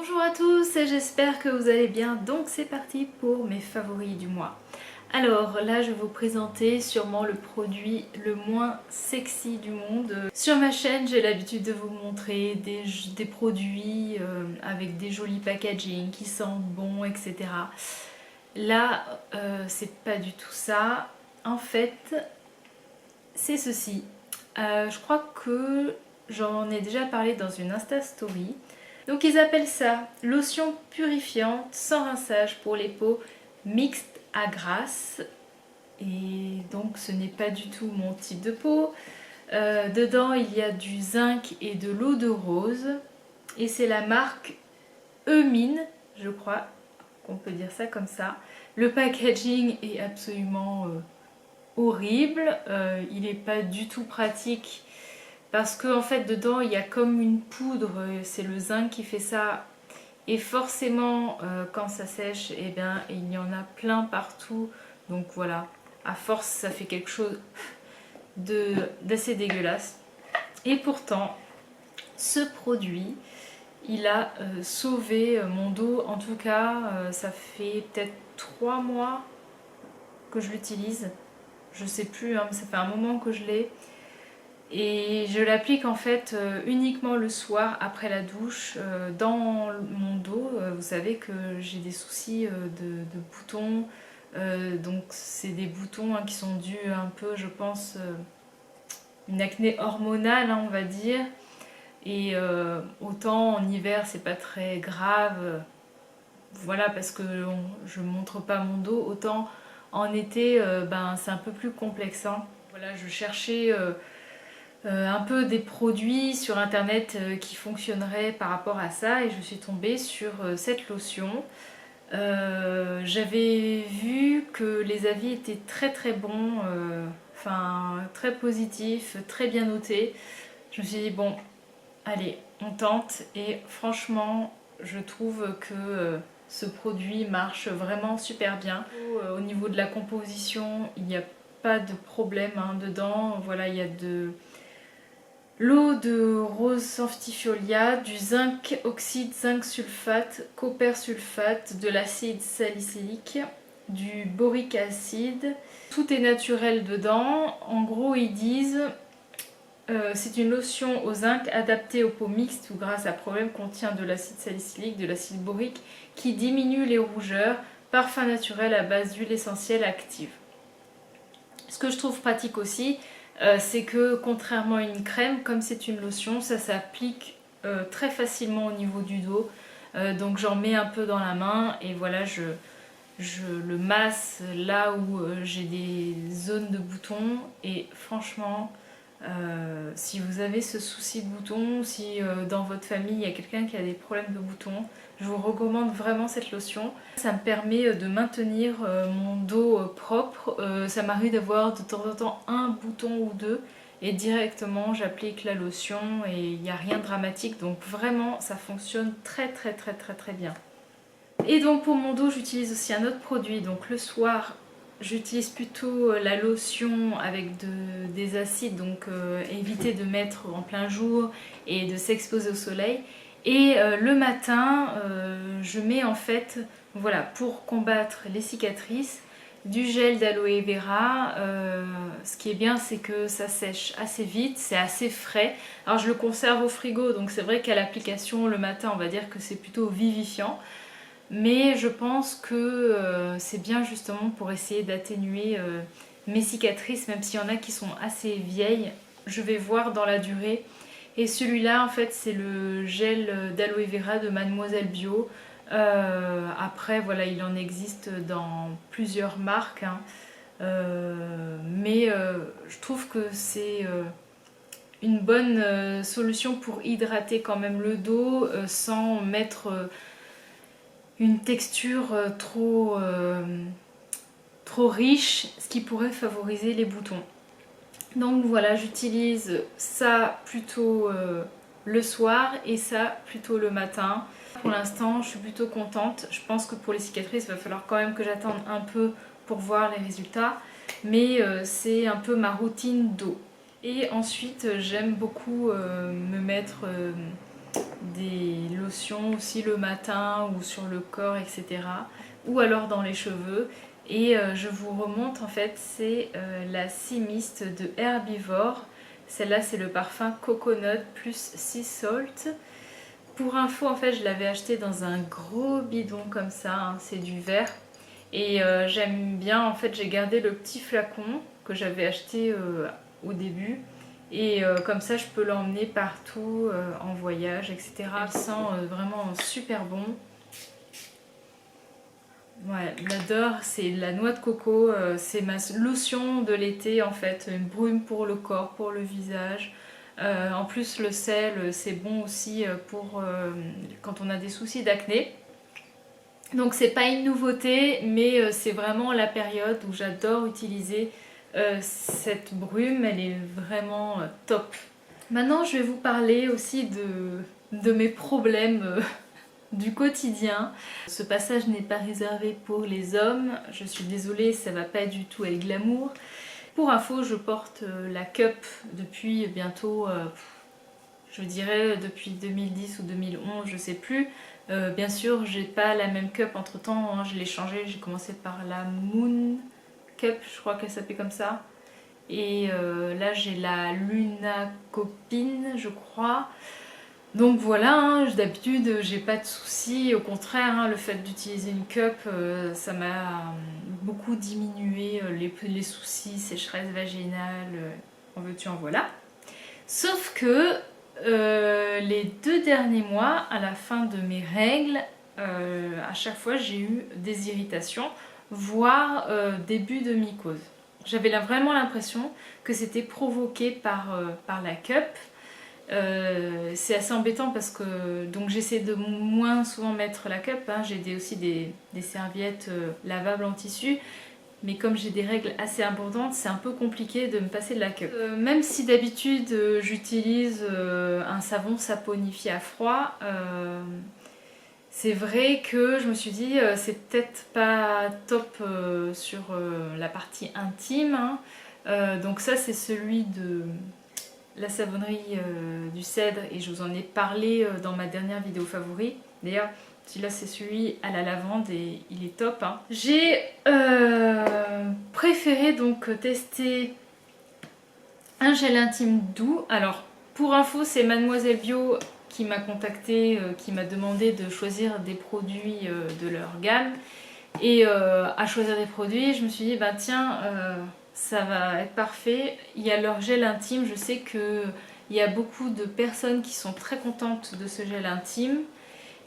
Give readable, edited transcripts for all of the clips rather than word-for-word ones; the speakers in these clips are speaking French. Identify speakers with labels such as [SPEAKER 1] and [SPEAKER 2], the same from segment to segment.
[SPEAKER 1] Bonjour à tous, j'espère que vous allez bien. Donc c'est parti pour mes favoris du mois. Alors là je vais vous présenter sûrement le produit le moins sexy du monde. Sur ma chaîne j'ai l'habitude de vous montrer des produits avec des jolis packaging qui sentent bon, etc. Là c'est pas du tout ça. En fait c'est ceci. Je crois que j'en ai déjà parlé dans une Insta Story. Donc ils appellent ça lotion purifiante sans rinçage pour les peaux mixte à grasse. Et donc ce n'est pas du tout mon type de peau. Dedans il y a du zinc et de l'eau de rose. Et c'est la marque Eumine, je crois qu'on peut dire ça comme ça. Le packaging est absolument horrible. Il n'est pas du tout pratique. Parce qu'en fait dedans il y a comme une poudre, c'est le zinc qui fait ça. Et forcément quand ça sèche, eh bien, il y en a plein partout. Donc voilà, à force ça fait quelque chose d'assez dégueulasse. Et pourtant, ce produit, il a sauvé mon dos. En tout cas, ça fait peut-être 3 mois que je l'utilise. Je sais plus, hein, mais ça fait un moment que je l'ai. Et je l'applique en fait uniquement le soir après la douche dans mon dos. Vous savez que j'ai des soucis de boutons. Donc c'est des boutons qui sont dus un peu, je pense, une acné hormonale, on va dire. Et autant en hiver c'est pas très grave, voilà, parce que je montre pas mon dos. Autant en été c'est un peu plus complexant. Voilà, je cherchais un peu des produits sur internet qui fonctionneraient par rapport à ça, et je suis tombée sur cette lotion. J'avais vu que les avis étaient très très bons, enfin très positifs, très bien notés. Je me suis dit bon, allez, on tente, et franchement je trouve que ce produit marche vraiment super bien. Au niveau de la composition, il n'y a pas de problème dedans. Voilà, il y a de l'eau de rose sanctifolia, du zinc oxyde, zinc sulfate, copper sulfate, de l'acide salicylique, du boric acide. Tout est naturel dedans. En gros, ils disent c'est une lotion au zinc adaptée aux peaux mixtes ou grâce à problème contient de l'acide salicylique, de l'acide borique qui diminue les rougeurs, parfum naturel à base d'huile essentielle active. Ce que je trouve pratique aussi, c'est que contrairement à une crème, comme c'est une lotion, ça s'applique très facilement au niveau du dos. Donc j'en mets un peu dans la main et voilà, je le masse là où j'ai des zones de boutons. Et franchement, si vous avez ce souci de boutons, si dans votre famille il y a quelqu'un qui a des problèmes de boutons, je vous recommande vraiment cette lotion. Ça me permet de maintenir mon dos propre. Ça m'arrive d'avoir de temps en temps un bouton ou deux, et directement j'applique la lotion et il n'y a rien de dramatique. Donc vraiment ça fonctionne très très très très très bien. Et donc pour mon dos j'utilise aussi un autre produit. Donc le soir j'utilise plutôt la lotion avec des acides, donc éviter de mettre en plein jour et de s'exposer au soleil. Et le matin, je mets en fait, voilà, pour combattre les cicatrices, du gel d'aloe vera. Ce qui est bien, c'est que ça sèche assez vite, c'est assez frais. Alors je le conserve au frigo, donc c'est vrai qu'à l'application le matin, on va dire que c'est plutôt vivifiant. Mais je pense que c'est bien justement pour essayer d'atténuer mes cicatrices, même s'il y en a qui sont assez vieilles. Je vais voir dans la durée. Et celui-là, en fait, c'est le gel d'aloe vera de Mademoiselle Bio. Après, voilà, il en existe dans plusieurs marques. Mais je trouve que c'est une bonne solution pour hydrater quand même le dos sans mettre une texture trop riche, ce qui pourrait favoriser les boutons. Donc voilà, j'utilise ça plutôt le soir et ça plutôt le matin. Pour l'instant, je suis plutôt contente. Je pense que pour les cicatrices, il va falloir quand même que j'attende un peu pour voir les résultats. Mais c'est un peu ma routine d'eau. Et ensuite, j'aime beaucoup me mettre des lotions aussi le matin ou sur le corps, etc. Ou alors dans les cheveux. Et je vous remonte en fait, c'est la Sea Mist de Herbivore. Celle-là c'est le parfum Coconut plus Sea Salt. Pour info en fait je l'avais acheté dans un gros bidon comme ça, hein, c'est du verre. Et j'aime bien, en fait j'ai gardé le petit flacon que j'avais acheté au début. Et comme ça je peux l'emmener partout en voyage, etc. Il sent vraiment super bon. Ouais, j'adore, c'est la noix de coco, c'est ma lotion de l'été en fait, une brume pour le corps, pour le visage. En plus le sel, c'est bon aussi pour quand on a des soucis d'acné. Donc c'est pas une nouveauté, mais c'est vraiment la période où j'adore utiliser cette brume, elle est vraiment top. Maintenant je vais vous parler aussi de mes problèmes du quotidien. Ce passage n'est pas réservé pour les hommes, je suis désolée, ça va pas du tout être glamour. Pour info, je porte la Cup depuis bientôt, je dirais depuis 2010 ou 2011, je sais plus. Bien sûr, j'ai pas la même Cup entre temps, hein, je l'ai changée, j'ai commencé par la Moon Cup, je crois qu'elle s'appelle comme ça. Et là j'ai la Luna Copine, je crois. Donc voilà, hein, d'habitude j'ai pas de soucis, au contraire, hein, le fait d'utiliser une cup, ça m'a beaucoup diminué les soucis, sécheresse vaginale, en veux-tu en voilà. Sauf que les 2 derniers mois, à la fin de mes règles, à chaque fois j'ai eu des irritations, voire début de mycose. J'avais vraiment l'impression que c'était provoqué par la cup. C'est assez embêtant parce que donc j'essaie de moins souvent mettre la cup, hein. J'ai aussi des serviettes lavables en tissu, mais comme j'ai des règles assez abondantes, c'est un peu compliqué de me passer de la cup. Même si d'habitude j'utilise un savon saponifié à froid, c'est vrai que je me suis dit c'est peut-être pas top sur la partie intime, hein. Donc ça c'est celui de la savonnerie du Cèdre, et je vous en ai parlé dans ma dernière vidéo favori. D'ailleurs, celui-là c'est celui à la lavande et il est top, hein. J'ai préféré donc tester un gel intime doux. Alors pour info, c'est Mademoiselle Bio qui m'a contacté, qui m'a demandé de choisir des produits de leur gamme. Et à choisir des produits, je me suis dit bah tiens, ça va être parfait. Il y a leur gel intime, je sais qu'il y a beaucoup de personnes qui sont très contentes de ce gel intime.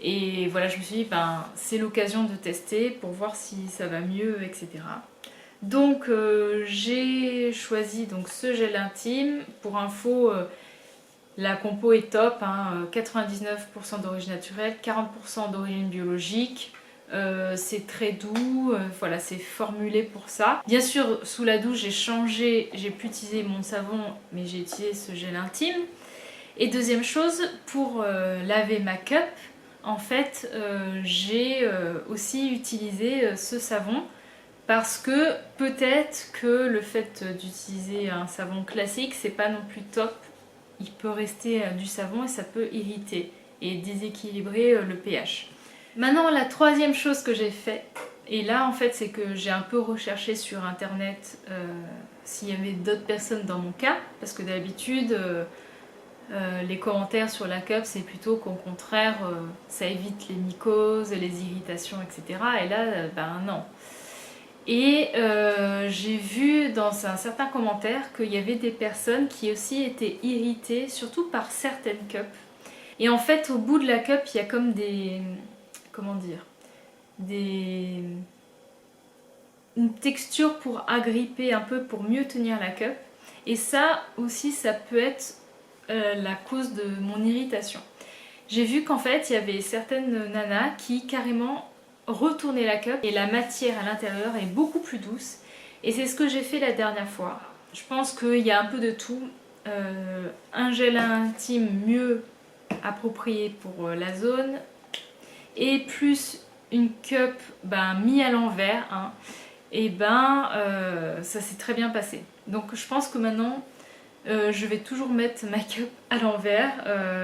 [SPEAKER 1] Et voilà, je me suis dit, ben, c'est l'occasion de tester pour voir si ça va mieux, etc. Donc j'ai choisi donc, ce gel intime. Pour info, la compo est top, hein, 99% d'origine naturelle, 40% d'origine biologique. C'est très doux, voilà, c'est formulé pour ça. Bien sûr, sous la douche, j'ai changé, j'ai pu utiliser mon savon, mais j'ai utilisé ce gel intime. Et deuxième chose, pour laver ma cup, en fait, j'ai aussi utilisé ce savon parce que peut-être que le fait d'utiliser un savon classique, c'est pas non plus top. Il peut rester du savon et ça peut irriter et déséquilibrer le pH. Maintenant, la troisième chose que j'ai fait, et là en fait c'est que j'ai un peu recherché sur internet s'il y avait d'autres personnes dans mon cas, parce que d'habitude les commentaires sur la cup c'est plutôt qu'au contraire ça évite les mycoses, les irritations, etc. Et là, ben non. Et j'ai vu dans un certain commentaire qu'il y avait des personnes qui aussi étaient irritées, surtout par certaines cups. Et en fait, au bout de la cup, il y a comme des... comment dire, une texture pour agripper un peu, pour mieux tenir la cup. Et ça aussi, ça peut être la cause de mon irritation. J'ai vu qu'en fait, il y avait certaines nanas qui carrément retournaient la cup et la matière à l'intérieur est beaucoup plus douce. Et c'est ce que j'ai fait la dernière fois. Je pense qu'il y a un peu de tout. Un gel intime mieux approprié pour la zone, et plus une cup mis à l'envers, hein, et ça s'est très bien passé. Donc je pense que maintenant Je vais toujours mettre ma cup à l'envers.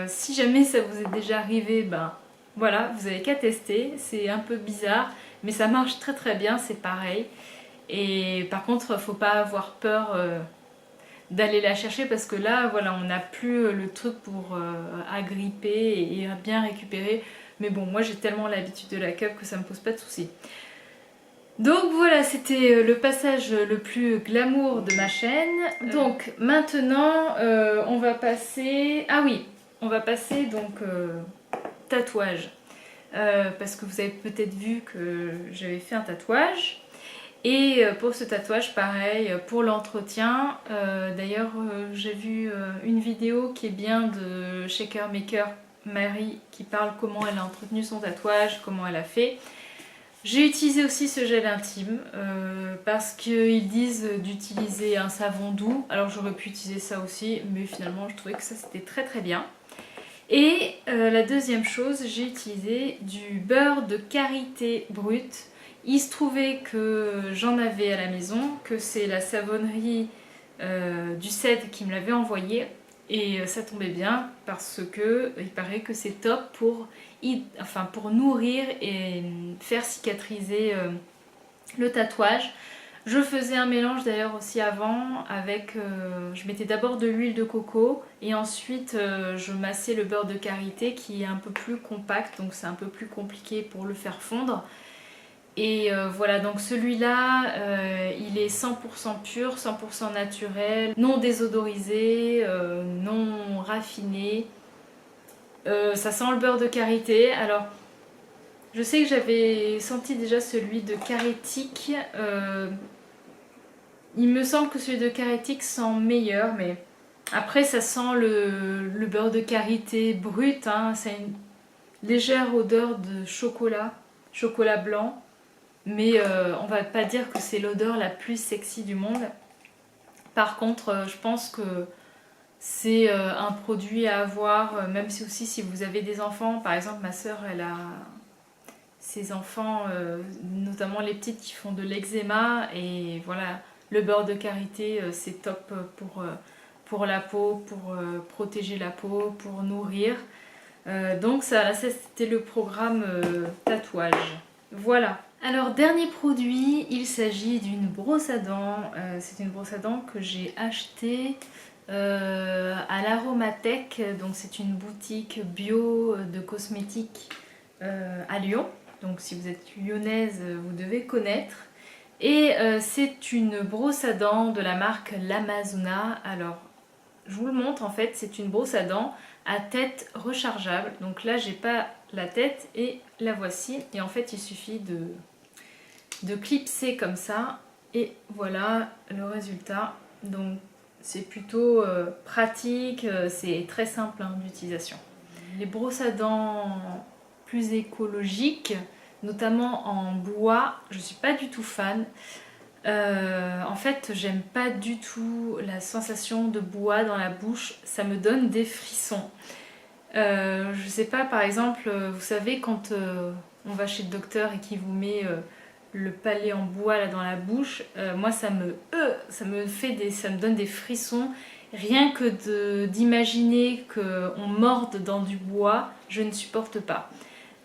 [SPEAKER 1] Si jamais ça vous est déjà arrivé, ben voilà, vous avez qu'à tester. C'est un peu bizarre, mais ça marche très très bien, c'est pareil. Et par contre, faut pas avoir peur d'aller la chercher parce que là, voilà, on n'a plus le truc pour agripper et bien récupérer. Mais bon, moi j'ai tellement l'habitude de la cup que ça me pose pas de soucis. Donc voilà, c'était le passage le plus glamour de ma chaîne. Donc maintenant, on va passer... Ah oui, on va passer donc tatouage. Parce que vous avez peut-être vu que j'avais fait un tatouage. Et pour ce tatouage, pareil, pour l'entretien, d'ailleurs j'ai vu une vidéo qui est bien de Shaker Maker Marie qui parle comment elle a entretenu son tatouage, comment elle a fait. J'ai utilisé aussi ce gel intime parce qu'ils disent d'utiliser un savon doux. Alors j'aurais pu utiliser ça aussi, mais finalement je trouvais que ça c'était très très bien. Et la deuxième chose, j'ai utilisé du beurre de karité brut. Il se trouvait que j'en avais à la maison, que c'est la savonnerie du CED qui me l'avait envoyé. Et ça tombait bien parce que il paraît que c'est top pour nourrir et faire cicatriser le tatouage. Je faisais un mélange d'ailleurs aussi avant avec, je mettais d'abord de l'huile de coco et ensuite je massais le beurre de karité qui est un peu plus compact, donc c'est un peu plus compliqué pour le faire fondre. Et voilà, donc celui-là, il est 100% pur, 100% naturel, non désodorisé, non raffiné. Ça sent le beurre de karité. Alors, je sais que j'avais senti déjà celui de Carétique. Il me semble que celui de Carétique sent meilleur, mais après ça sent le beurre de karité brut. Hein. C'est une légère odeur de chocolat, chocolat blanc. Mais on va pas dire que c'est l'odeur la plus sexy du monde. Par contre, je pense que c'est un produit à avoir, même si aussi si vous avez des enfants. Par exemple, ma soeur, elle a ses enfants, notamment les petites qui font de l'eczéma. Et voilà, le beurre de karité, c'est top pour la peau, pour protéger la peau, pour nourrir. Donc ça c'était le programme tatouage. Voilà. Alors dernier produit, il s'agit d'une brosse à dents. C'est une brosse à dents que j'ai achetée à l'Aromatech. Donc c'est une boutique bio de cosmétiques à Lyon. Donc si vous êtes lyonnaise, vous devez connaître. Et c'est une brosse à dents de la marque l'Amazona. Alors je vous le montre, en fait, c'est une brosse à dents à tête rechargeable. Donc là, j'ai pas la tête et la voici. Et en fait, il suffit de clipser comme ça. Et voilà le résultat. Donc c'est plutôt pratique, c'est très simple hein, d'utilisation. Les brosses à dents plus écologiques, notamment en bois, je suis pas du tout fan. En fait, j'aime pas du tout la sensation de bois dans la bouche, ça me donne des frissons. Je sais pas, par exemple, vous savez, quand on va chez le docteur et qu'il vous met le palais en bois là dans la bouche, moi ça me donne des frissons. Rien que d'imaginer qu'on morde dans du bois, je ne supporte pas.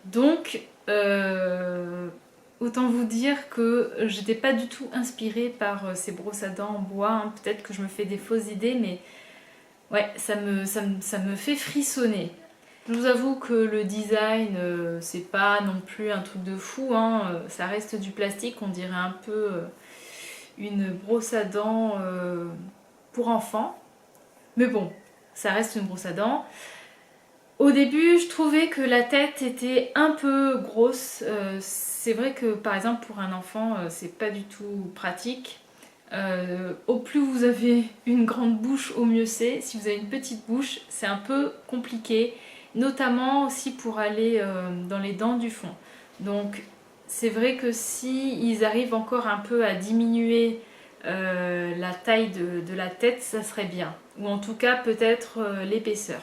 [SPEAKER 1] Donc, autant vous dire que j'étais pas du tout inspirée par ces brosses à dents en bois. Hein. Peut-être que je me fais des fausses idées, mais ouais, ça me fait frissonner. Je vous avoue que le design, c'est pas non plus un truc de fou. Hein. Ça reste du plastique, on dirait un peu une brosse à dents pour enfants. Mais bon, ça reste une brosse à dents. Au début, je trouvais que la tête était un peu grosse. C'est vrai que par exemple pour un enfant, c'est pas du tout pratique. Au plus vous avez une grande bouche, au mieux c'est. Si vous avez une petite bouche, c'est un peu compliqué, notamment aussi pour aller dans les dents du fond. Donc c'est vrai que si ils arrivent encore un peu à diminuer la taille de la tête, ça serait bien. Ou en tout cas peut-être l'épaisseur.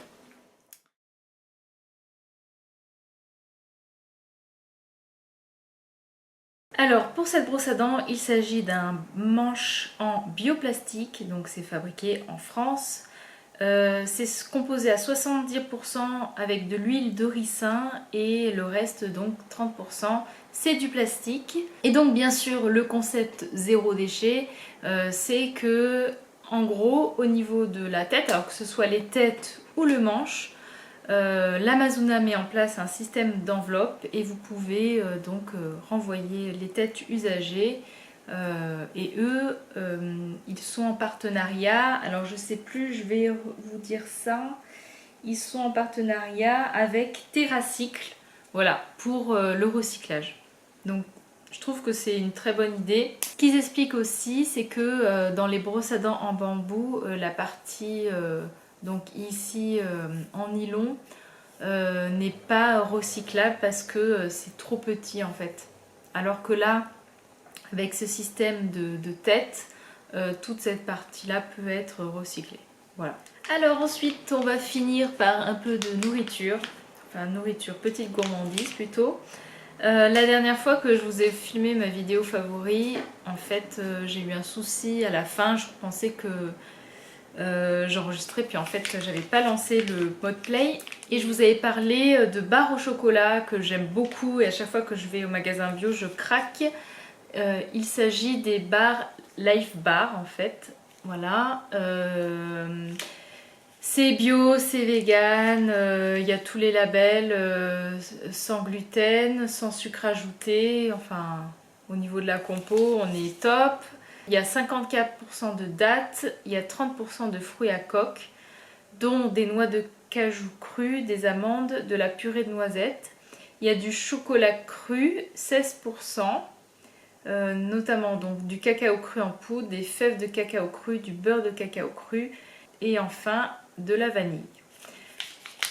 [SPEAKER 1] Alors pour cette brosse à dents, il s'agit d'un manche en bioplastique, donc c'est fabriqué en France. C'est composé à 70% avec de l'huile de ricin et le reste, donc 30%, c'est du plastique. Et donc bien sûr le concept zéro déchet, c'est que en gros au niveau de la tête, alors que ce soit les têtes ou le manche, l'Amazona met en place un système d'enveloppe et vous pouvez renvoyer les têtes usagées. Et eux, ils sont en partenariat, alors je sais plus, je vais vous dire ça, ils sont en partenariat avec TerraCycle, voilà, pour le recyclage. Donc je trouve que c'est une très bonne idée. Ce qu'ils expliquent aussi, c'est que dans les brosses à dents en bambou, la partie donc ici en nylon n'est pas recyclable parce que c'est trop petit en fait. Alors que là, avec ce système de tête, toute cette partie-là peut être recyclée. Voilà. Alors ensuite, on va finir par un peu de nourriture. Enfin, nourriture, petite gourmandise plutôt. La dernière fois que je vous ai filmé ma vidéo favori, en fait, j'ai eu un souci à la fin. Je pensais que j'enregistrais, puis en fait, j'avais pas lancé le mode play. Et je vous avais parlé de barres au chocolat que j'aime beaucoup. Et à chaque fois que je vais au magasin bio, je craque. Il s'agit des barres Life Bar en fait. Voilà. C'est bio, c'est vegan, il y a tous les labels, sans gluten, sans sucre ajouté, enfin au niveau de la compo on est top. Il y a 54% de dattes, il y a 30% de fruits à coque, dont des noix de cajou crues, des amandes, de la purée de noisettes. Il y a du chocolat cru, 16%. Notamment donc du cacao cru en poudre, des fèves de cacao cru, du beurre de cacao cru et enfin de la vanille.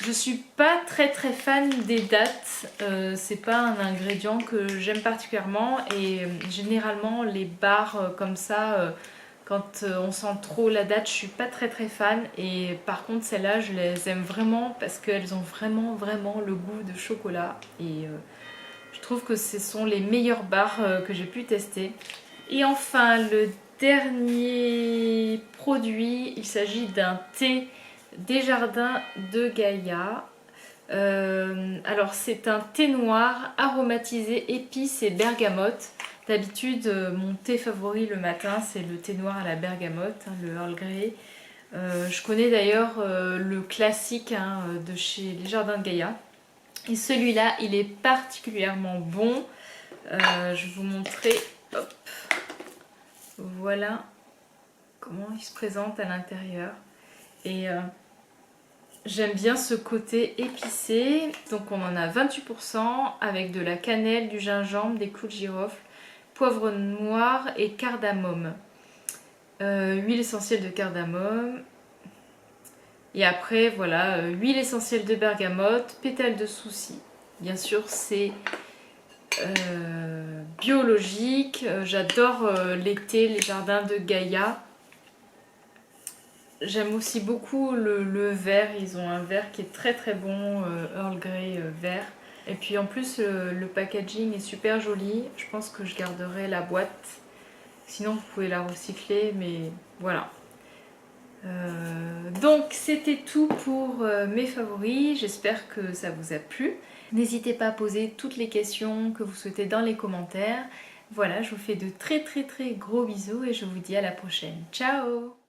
[SPEAKER 1] Je suis pas très fan des dattes, c'est pas un ingrédient que j'aime particulièrement et généralement les barres comme ça, quand on sent trop la date, je suis pas très fan et par contre celles-là je les aime vraiment parce qu'elles ont vraiment le goût de chocolat et je trouve que ce sont les meilleures barres que j'ai pu tester. Et enfin, le dernier produit, il s'agit d'un thé Desjardins de Gaïa. Alors c'est un thé noir aromatisé épices et bergamote. D'habitude, mon thé favori le matin, c'est le thé noir à la bergamote, hein, le Earl Grey. Je connais d'ailleurs le classique hein, de chez Les Jardins de Gaïa. Et celui-là, il est particulièrement bon. Je vais vous montrer. Hop. Voilà comment il se présente à l'intérieur. Et j'aime bien ce côté épicé. Donc on en a 28% avec de la cannelle, du gingembre, des clous de girofle, poivre noir et cardamome. Huile essentielle de cardamome. Et après, voilà, huile essentielle de bergamote, pétales de souci. Bien sûr, c'est biologique. J'adore l'été, les jardins de Gaïa. J'aime aussi beaucoup le vert. Ils ont un vert qui est très bon, Earl Grey vert. Et puis en plus, le packaging est super joli. Je pense que je garderai la boîte. Sinon, vous pouvez la recycler, mais voilà. Donc c'était tout pour mes favoris, j'espère que ça vous a plu. N'hésitez pas à poser toutes les questions que vous souhaitez dans les commentaires. Voilà, je vous fais de très gros bisous et je vous dis à la prochaine. Ciao!